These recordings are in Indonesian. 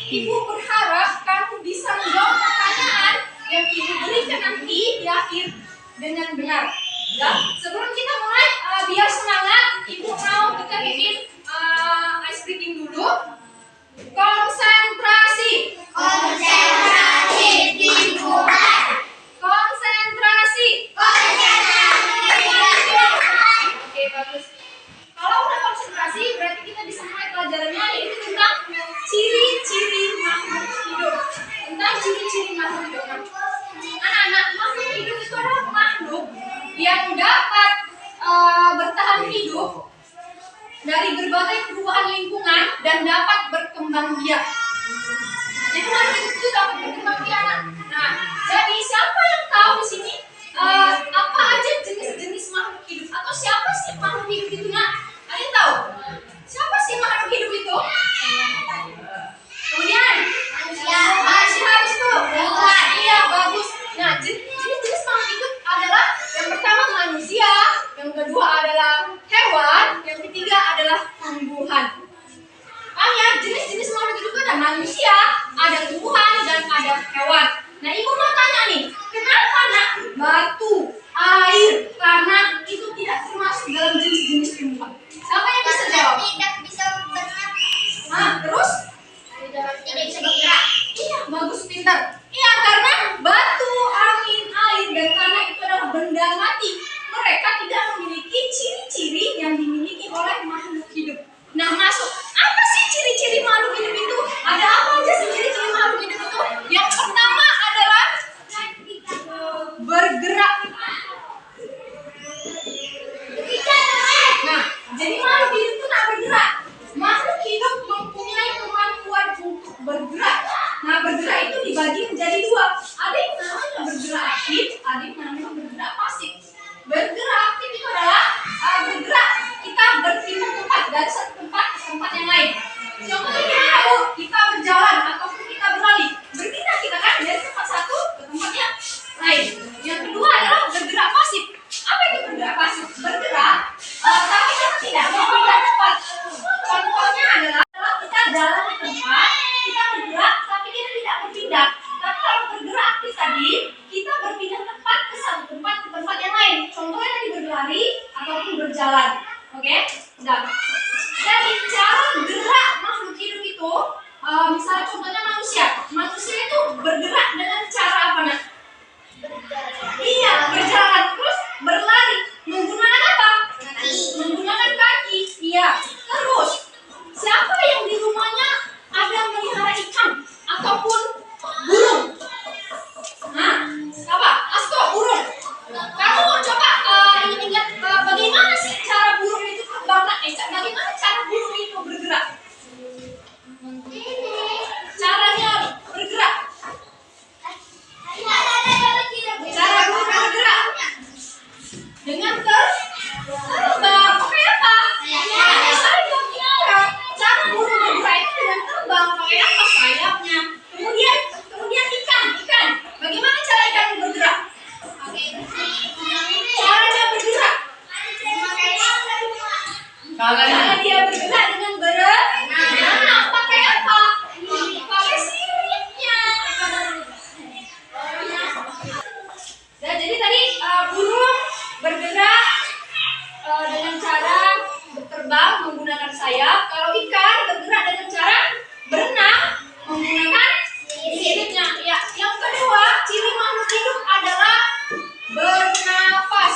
Ibu berharap kamu bisa menjawab pertanyaan yang Ibu berikan nanti di akhir dengan benar. Ya, sebelum kita mulai, biar semangat, Ibu mau kita bikin ice breaking dulu. Konsentrasi. Konsentrasi dimulai. Konsentrasi. Oke, bagus. Kalau udah konsentrasi, berarti kita bisa mulai pelajarannya, yaitu tentang ciri-ciri makhluk hidup. Tentang ciri-ciri makhluk hidup. Anak-anak, makhluk hidup itu adalah makhluk yang dapat bertahan hidup dari berbagai perubahan lingkungan dan dapat berkembang biak. Jadi makhluk hidup itu dapat berkembang biak. Nah, jadi siapa yang tahu di sini apa aja jenis-jenis makhluk hidup, atau siapa sih makhluk hidup itu? Nah, ada yang tahu? Siapa sih makhluk hidup itu? Kemudian masih habis tuh. Iya, bagus. Nah, jenis-jenis makhluk hidup adalah yang pertama manusia, yang kedua adalah hewan, yang ketiga adalah tumbuhan. Ya, jenis-jenis makhluk hidup itu ada manusia, ada tumbuhan, dan ada hewan. Nah, Ibu mau tanya nih, kenapa nak batu, air, tanah itu tidak termasuk dalam jenis-jenis tumbuhan? Siapa yang bisa jawab? Tidak bisa bergerak. Nah, terus? Tidak bisa bergerak. Iya, bagus, pintar. Iya, karena batu, angin, air, dan tanah itu adalah benda mati. Mereka tidak memiliki ciri-ciri yang dimiliki oleh makhluk hidup. Nah, masuk. Apa sih ciri-ciri makhluk hidup itu? Ada apa aja sih ciri-ciri makhluk hidup itu? Yang pertama adalah bergerak. Nah, jadi makhluk hidup itu tak bergerak. Makhluk hidup mempunyai kemampuan untuk bergerak. Nah, bergerak itu dibagi menjadi dua. Ada yang namanya bergerak aktif, ada yang namanya bergerak pasif. Bergerak aktif itu adalah bergerak, kita berpindah tempat dari satu tempat ke tempat yang lain. Contohnya kita berjalan ataupun kita berlari, berpindah kita kan dari tempat satu ke tempat yang lain. Yang kedua adalah bergerak pasif. Apa itu bergerak pasif? Bergerak, tapi kita tidak berpindah tempat. Contohnya adalah kita jalan di tempat, kita bergerak, tapi kita tidak berpindah. Tapi kalau bergerak aktif tadi, kita berpindah tempat ke satu tempat ke tempat yang lain. Contohnya tadi berlari ataupun berjalan. Oke? Nah, jadi cara gerak makhluk hidup itu, misalnya contohnya manusia. Manusia itu bergerak dengan cara apa, nak? Iya, berjalan. Terus berlari. Menggunakan apa? Menggunakan kaki. Iya. Terus, siapa yang di rumahnya ada melihara ikan ataupun burung? Nah, apa? Asko, burung. Kamu coba ingat bagaimana sih cara burung itu terbang? Bagaimana cara burung itu bergerak? Caranya bergerak. Cara burung bergerak dengan terbang. Pakai apa? Sayapnya. Cara burung bergerak itu dengan terbang. Pakai apa? Sayapnya. Kemudian ikan. Bagaimana cara ikan bergerak? Caranya bergerak. Caranya dia bergerak dengan berenang. Pakai apa? Pakai siripnya. Nah, jadi tadi burung bergerak dengan cara terbang menggunakan sayap. Kalau ikan bergerak dengan cara berenang menggunakan siripnya. Ya, yang kedua, ciri makhluk hidup adalah bernafas.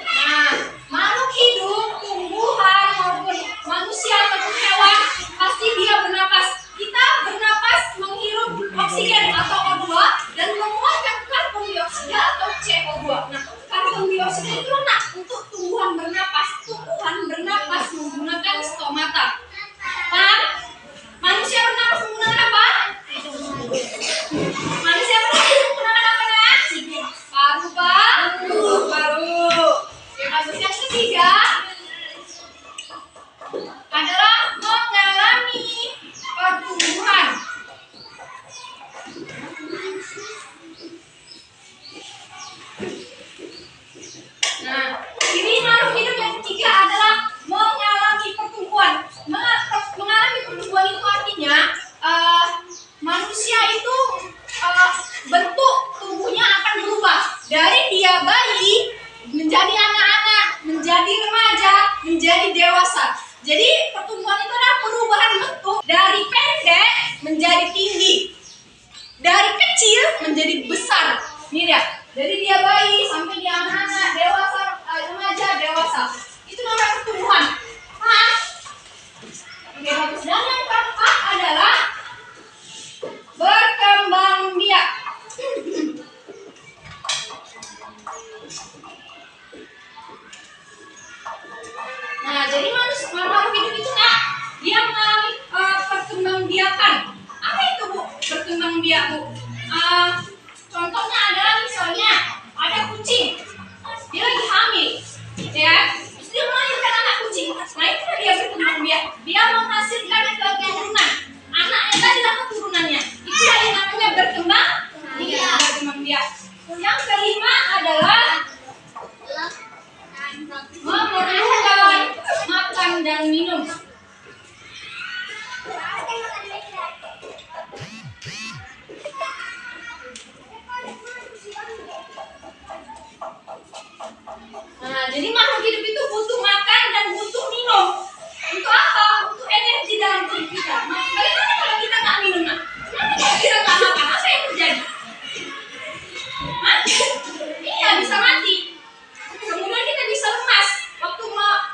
Nah, makhluk hidup, tumbuhan maupun manusia ataupun hewan, pasti dia bernapas. Kita bernapas menghirup oksigen atau O2 dan mengeluarkan karbon dioksida atau CO2. Nah, karbon dioksida itu enak untuk tumbuhan bernapas. Tumbuhan bernapas menggunakan stomata. Paham? Manusia bernapas menggunakan apa? Manusia bernapas menggunakan apa, nak? Paru-paru. Oke, bagus. Yang ketiga adalah mengalami pertumbuhan. Nah, menjadi besar. Nih ya, dari dia bayi sampai dia anak-anak, dewasa, remaja, dewasa. Itu namanya pertumbuhan. Nah, oke, bagus. Dan yang keempat adalah berkembang biak. Nah, jadi makhluk hidup itu Kak, dia mengalami perkembangbiakan. Apa itu Bu? Berkembangbiak Bu. Contohnya adalah misalnya ada kucing, dia lagi hamil, ya, terus dia melahirkan anak kucing. Nah itu dia berkembangbiak. Dia menghasilkan keturunan. Anaknya tadi lah keturunannya. Itulah yang namanya berkembangbiak. Yang kelima adalah memerlukan makan dan minum. Nah, jadi makhluk hidup itu butuh makan dan butuh minum. Untuk apa? Untuk energi dalam tubuh kita. Nah, bagaimana kalau kita nggak minum? Nanti kalau kita nggak makan, apa yang terjadi? Hah? Iya, bisa mati. Kemudian kita bisa lemas. Waktu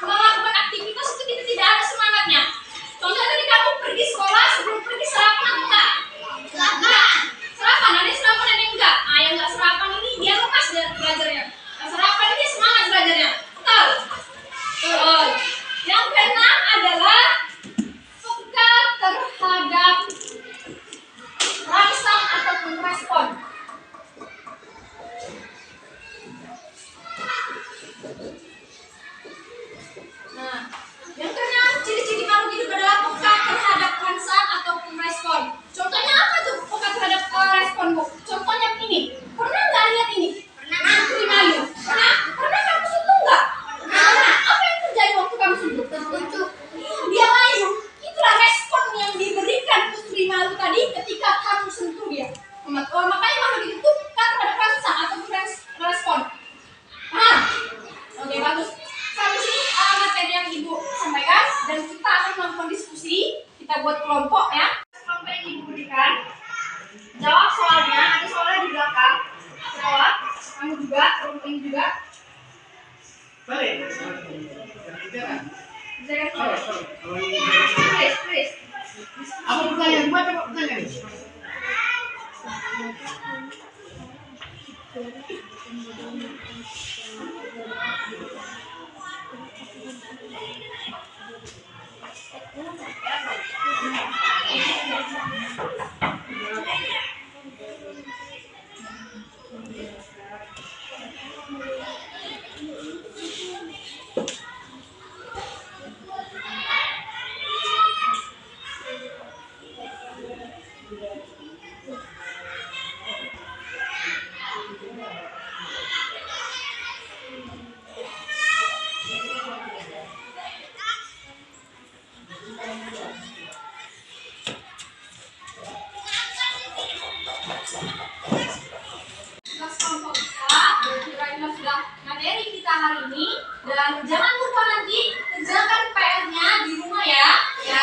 melakukan aktivitas itu kita tidak ada semangatnya. Contohnya tadi kamu pergi sekolah, sebelum pergi sarapan atau enggak? Sarapan, ada yang sarapan ada yang enggak. Ah, yang enggak sarapan ini dia lemas belajarnya. Yang sarapan ini dia semangat belajarnya. Betul? Betul. Yang keenam adalah peka terhadap rangsang ataupun respon. Nah, yang keenam ciri-ciri makhluk hidup adalah peka terhadap rangsang ataupun respon. Contohnya apa tuh peka terhadap respon Bu? Contohnya ini. Pernah nggak lihat ini? Putri Mayu. Pernah kamu sentuh nggak? Pernah. Apa yang terjadi waktu kamu sentuh? Tertutup. Dia layu. Itulah respon yang diberikan Putri Mayu tadi ketika kamu sentuh dia. Makanya makhluk hidup itu peka terhadap rangsang ataupun respon. Paham? Oke, bagus. Sampai sini materi yang Ibu sampaikan dan kita akan melakukan diskusi. Kita buat kelompok ya. Kelompok yang Ibu berikan. Jawab soalnya, ada soalnya di belakang. Jawab. Kamu juga, kelompok ini juga. Balik. Please. Apa pertanyaan? Buat apa pertanyaan? Materi kita hari ini dan jangan lupa nanti kerjakan PR-nya di rumah ya. Ya.